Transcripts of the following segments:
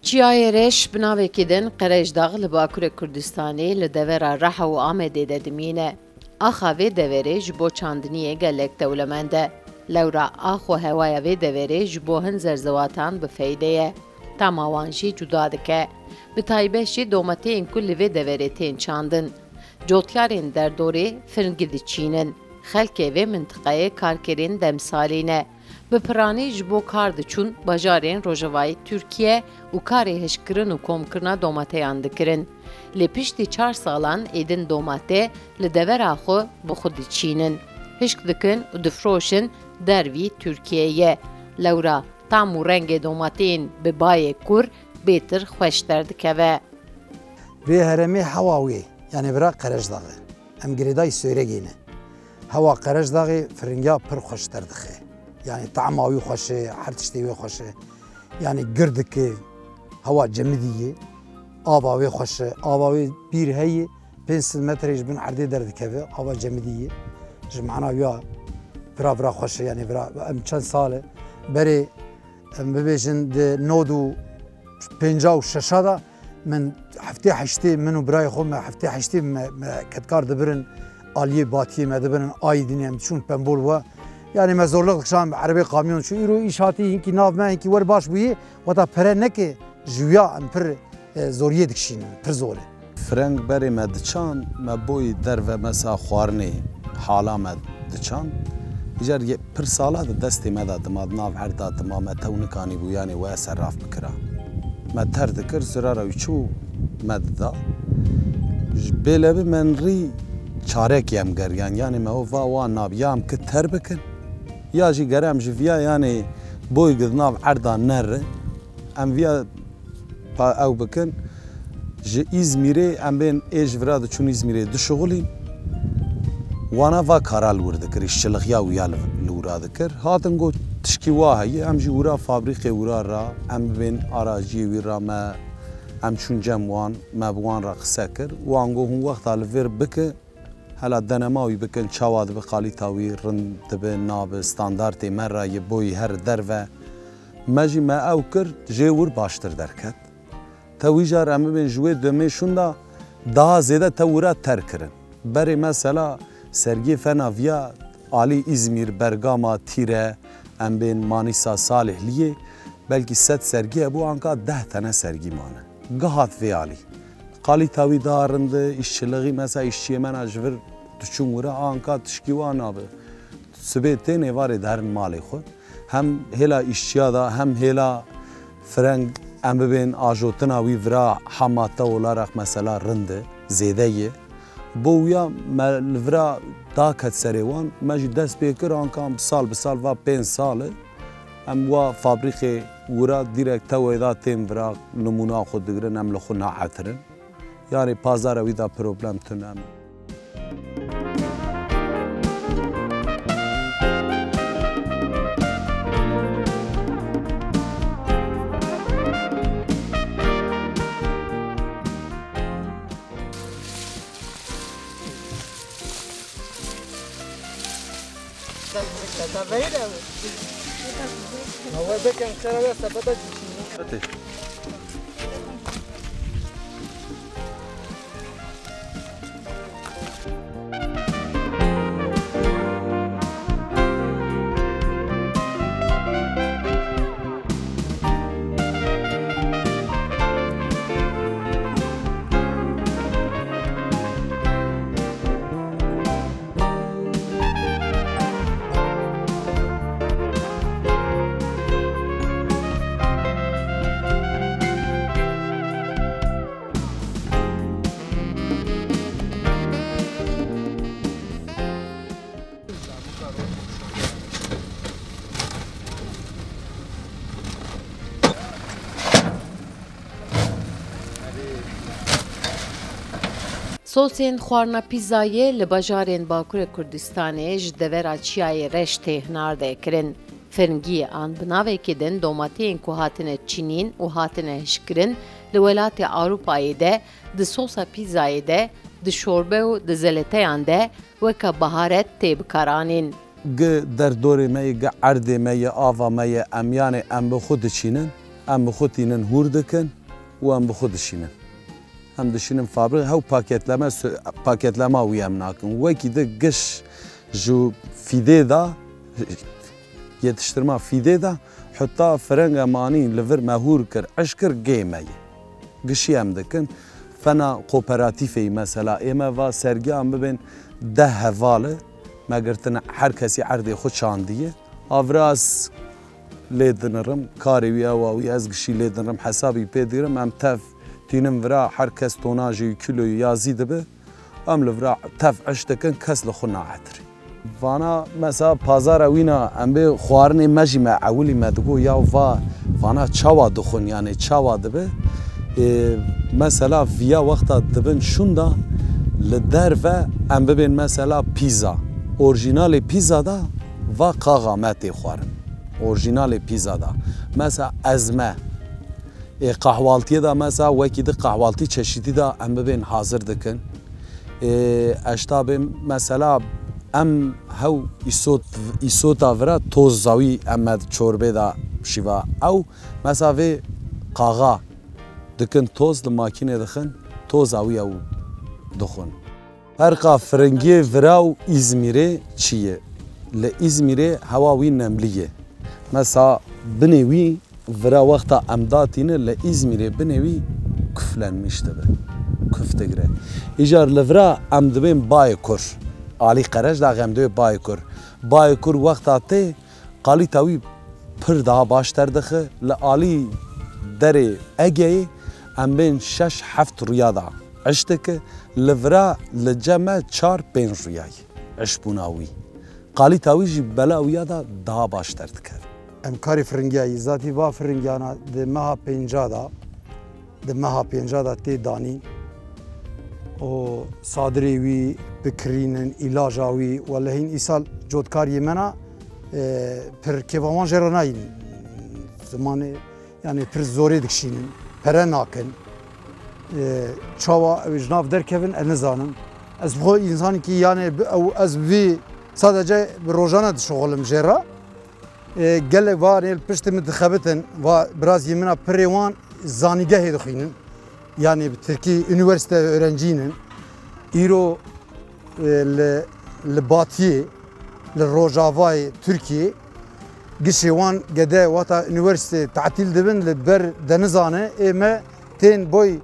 Çiyayê reş bi navekî din Qerejdağ li Bakurê Kurdistanê li devera Reha û Amedê de dimîne. Axa vê deverê ji bo çandiniyê gelek dewlemend e. Lewra ax û hewaya vê deverê ji bo hin zerzewatan bi feyde ye. Tama wan jî cuda dike. Bi taybet jî dometeyên ku li vê deverê tên çandin. Cotyarên derdorê firngî diçînin. Xelkê vê mintiqeyê karkerên demsalî ne. Bi piranî ji bo kar diçûn bajarên Rojavayê Tirkiye û karê hişkirin û komkirina domateyan dikirin. Lê piştî 4 salan êdin domate li devera xwe bi xwe diçînin. Hişk dikin û difroşin dervî Tirkiyeyê. Lewra tam û rengê domateyên bi bayê kur bêtir xweşter dikeve. Vê heremê hewa wê yani bira Qerejdağê. Em girêdayî Sûregê ne. Hewa Qerejdağê firingiya pir xweşter dixe. Yani taama wî xweş e, her tiştê wê xweş e. Yani gir dike, hewa cemidî ye, ava wê xweş e, ava wê bîr heye, 500 metrê ji bin erdê derdikeve, ava cemidî ye. Ji mena ya vira xweş e yani vira em çend sal e berê em bibêjin di nod û pênca û şeşa da min heftê heştê min û birayê xwe me heftê heştê me ketkar dibirin aliyê batiyê me dibirin ayî dinê em diçûn pembol we. Yani me zorluk dikşan erebê kamyon şu îro îş hatî hinkî nav me hinkî wer baş bûyê weta pere neke ji wiya em pir zoriyê dikşînin pir zor e. Fireng berê me diçan me boî derve mesa xwarinê hala me diçan îcar pir sala di destê me da dima nav her da dima me tew nikanî bû yanê we serraf bikira. Me ter dikir zirara wî çû me dida. Ji bêlevî men rî çarekê em geriyan yanê me va wan nab ya em ki ter bikin ya jî gerem ji viya yanê boî gidinav erda nere em viya ew bikin ji İzmîrê em bên ê ji vira diçûn İzmîrê dişuxulîn wana va kara li wir dikir îşçilixiya wiya li wira dikir hatin got tişkî wa heye em jî wira fabrîqê wira ra em bibên araciyê wî ra me em çûn cem wan me bi wan ra qise kir wan got hûn wexta li vir bike hela denema wî bikin çawa dibe qalîta wî rind dibe nabe standartê me ra yê boî her derve me jî me ew kir jê wir baştir derket te wî jar em bibên ji wê demê şûn da daha zêde te wira ter kirin berê mesela sergiyê fena viya alî İzmîr Bergama Tîre em bên Manîsa Salihliyê belkî 100 sergi hebû anka 10 tane sergî mane gihat vê alî qalîta wî daha rind e îşçiliğî mesela îşçiyê me ji vir diçûn wira anka tişkî wan nabe sibê tên êvarê derin malê xwe hem hêla îşçiya da hem hêla fireng em bibên ajotina wî vira hemata olarak mesela rind e zêde ye bo wiya me li vira daket serê wan me jî dest pê kir anka bi sal va 5 sal e em wa fabrîqê wira dîrek tewê da tên vira nimûna xwe digirin em li xwe naetirin yani pazara wî da problem tune em Sosên xwarina pîzayê li bajarên Bakurê Kurdistanê ji devera Çiyayê reş têhnar de kirin. Firngiyê an bi navekî din domateyên ku hatine çînîn û hatine hişkirin li welatê Awropayê de di sosa pîzayê de di şorbe û di zeleteyan de weka baharet tê bikaranîn. derdorê me erdê me ava me em yanê em bi xwe diçînin em bi xwe tînin hûr dikin و ام بخود دشینن هم دشینن فابریک هاو پاکتلما وی ام ناکن وکی ده گش جو فیده دا yetiştirme fide da hatta frenge mani lever mehur kir eşkir gêmeye gişiyem dikin fena kooperatifê mesela ême va sergiyan bibin de hevalı me girtin her kesî erdê xwe çandiye avraz lê dinirim karê wî ewa wî ez gişî lê dinirim hesabî pê dîrim em tev tînim vira her kes tonajê kiloyê yazî dibe em li vira tev eş dikin kes li xwe nahetir Vana mesela pazara wîna em bê xwarinê me jî me ewilî me digo ya vana çawa dixwin yani çawa dibe mesela viya wexta dibin şunda li derve em bibên mesela pîza orijinalê pîza da va qaxa me tê xwarin orijinalê pîza da mesela ezme qehwaltiyê da mesela wekî di qehwaltî çeşîdî da em bibên hazir dikin eşta bê mesela em hew îsota vira toz zawî em me çorbê da şîva ew mesela vê qaxa dikin toz li makînê dixin toza wî ew dixwin herqa firingiyê vira û İzmîrê çi ye li İzmîrê hewa wî nemlî ye mesela binê wî vira wexta em datîne li İzmîrê binê wî kuflenmiş dibe kuf digire îjar li vira em dibên bayê kur alî qerej da em dibê bayê kur wexta tê qalîta wî pir daha başter dixe li alî derê Egeyê em bên 6-7 rûya da eş dike li vira li ceme 4-5 rûyayê eşbûna wî qalîta wî jî bela wîya da daha başter dike em karê firingiyayî zatî va firingiyana di meha pênca da tê danîn û sadirê wî bikirînin îlaja wî welehîn îsal cotkariyê me na pir kêvawan jê re nayîn zimanê yani pir zorê dikişînin pere nakin çawa ew ji nav derkevin ez nizanim ez bi xwe însanekî yani ez vê sadece bi rojane dişoxelim jê re gelek varê piştî min dixebitin va biraz yemina pirê wan zanîgehê dixwînin yani bi Tirkî üniversite öğrencînin îro li Batiyê li Rojavayê Tirkiyê gişê wan gede wata üniversite tatil dibin li ber denizane ême tên boy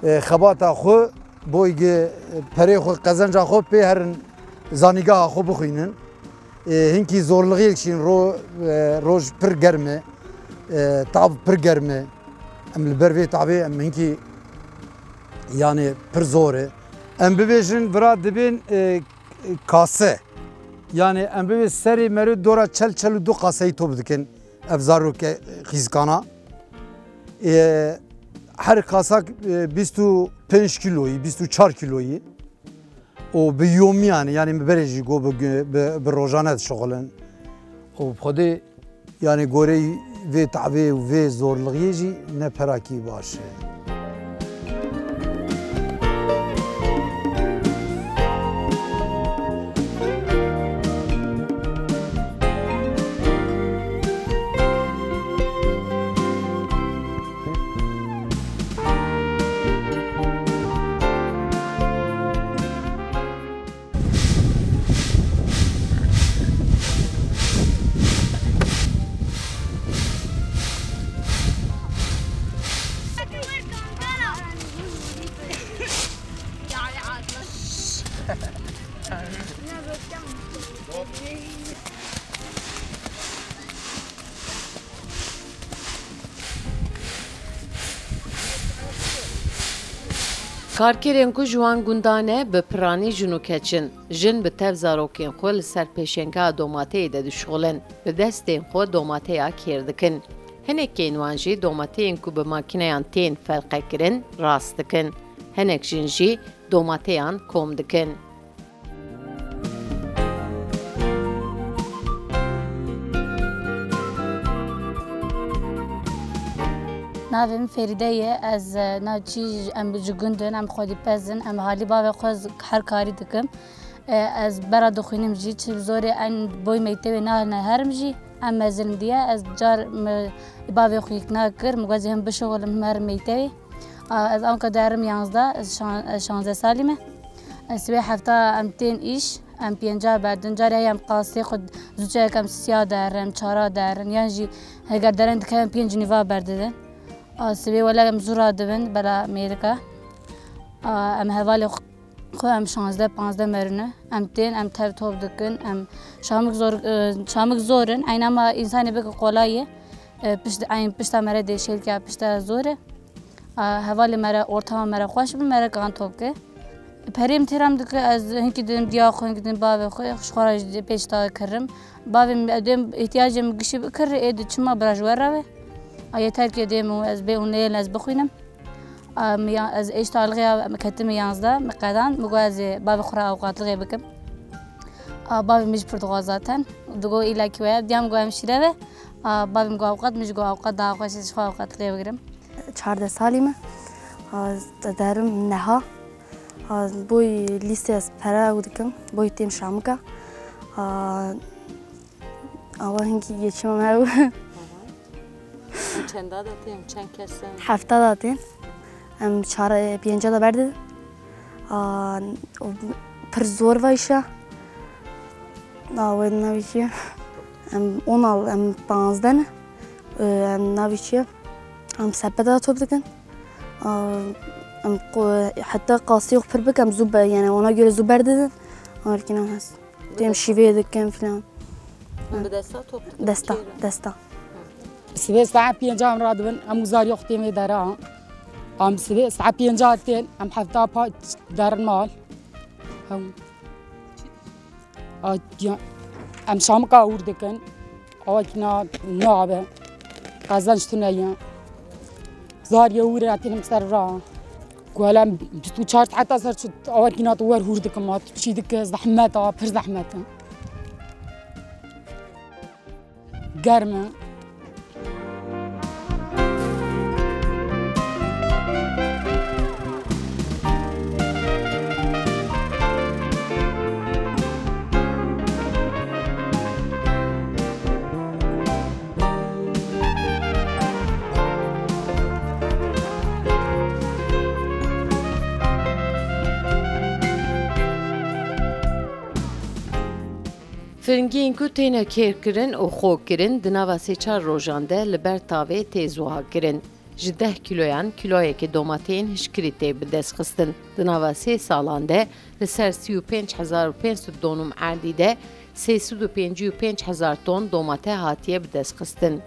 xebata xwe boy perê xwe qezenca xwe pê herin zanîgeha xwe bixwînin hinkî zorliğiyê dikişîn roj pir germ e tav pir germ e em li ber vê tavê em hinkî yani pir zor e em bibêjin vira dibên kase yani em bibê serê merê dora çel û du qaseyî top dikin ev zarokê xîzkana her qasak 25 kiloyî 24 kiloyî û bi yomiyan yani berê jî got bi rojane dişoxelin û xwedê yani goreyî vê tavê û vê zorliğiyê jî ne perakî baş e Karkerên ku ji wan gundan e bi piranî jin û keçin. Jin bi tev zarokên xwe li ser pêşengeha domateyê de dişixulin. Bi destên xwe domateya kêr dikin. Hinekên wan jî domateyên ku bi makîneyan tên felqekirin rast dikin. Hinek jin jî domateyan kom dikin. Navim Feride ye ez navçî em ji gundin em xwedî pezin em halî bavê xwe her karî dikim ez bera dixwînim jî çi zorê en boy mektebê nahêline herim jî em mezin diye ez car bavê xwe yek nakir min gwezê him bişoxelim him herim mektebê از آن که درم 11 16 سالمه سوی هفته ام تین ایش ام پینجا بردن جاری ام قاسی خود زوجه کم سیاه دارن چارا دارن یعنی اگر دارن که ام پینج نیوا بردن سوی ولی ام زورا دبن بلا امریکا ام حوالی خو ام 16 15 مرنه ام تین ام تر توب دکن ام شامک زورن اینما انسانی بک قلایه پشت مرا دیشیل که پشت زوره حوالی مرا ortama مرا خوش بی مرا کان توب که پریم تیرم دکه از هنگی دیم دیا خو هنگی دیم باوی خو خارج پیش تا کرم باوی دیم احتیاجم گشی بکر اید چما براج وره آیه که دیم از به اون نیل از بخوینم از ایش تالغی مکتم 11 مقدان مگوز باوی خورا اوقات لغی بکم باوی مش پرتغازاتن دگو ایلاکی ویا دیم گویم شیره باوی مگو اوقات مش گو اوقات دا خوشش خو اوقات لغی بگیرم 14 سالمه درم نها بوی لیسته از پرا بودم بوی تیم شامکا اول هنگی یه چیم مرو چند دادیم چند کسی 7 دادیم ام 4 5 دا برده پر زور وایشه اول نویچه ام 15 ام نویچه ام سبدا توب دکن حتى قاسي وخبر بك ام زوب يعني وانا جري زوبر ددن ولكن هاس تم شيفي دكان فلان دستا سبي ساعة بينجا مرادبن ام زاري اختي مي دارا ام سبي ساعة بينجا تين ام حفتا با دار المال ام شامكا اور دكن اوكنا نابه قازنشتنيا زاري اور اتين مسرا قالم بتو شارت حتى صرت أول كنا طوار هوردك ما تشي دك زحمتها بر زحمتها قرمة فرنگین کو تینا کیر کرن و خو کرن دناوا سیچار روژانده لبر تاوه تیزوها کرن. 10 کیلویان کیلویه که دوماتین هشکری تی بدست خستن. دناوا 3 سالانده لسر 35,500 دونم عردیده 355,000 تون دوماته هاتیه بدست خستن.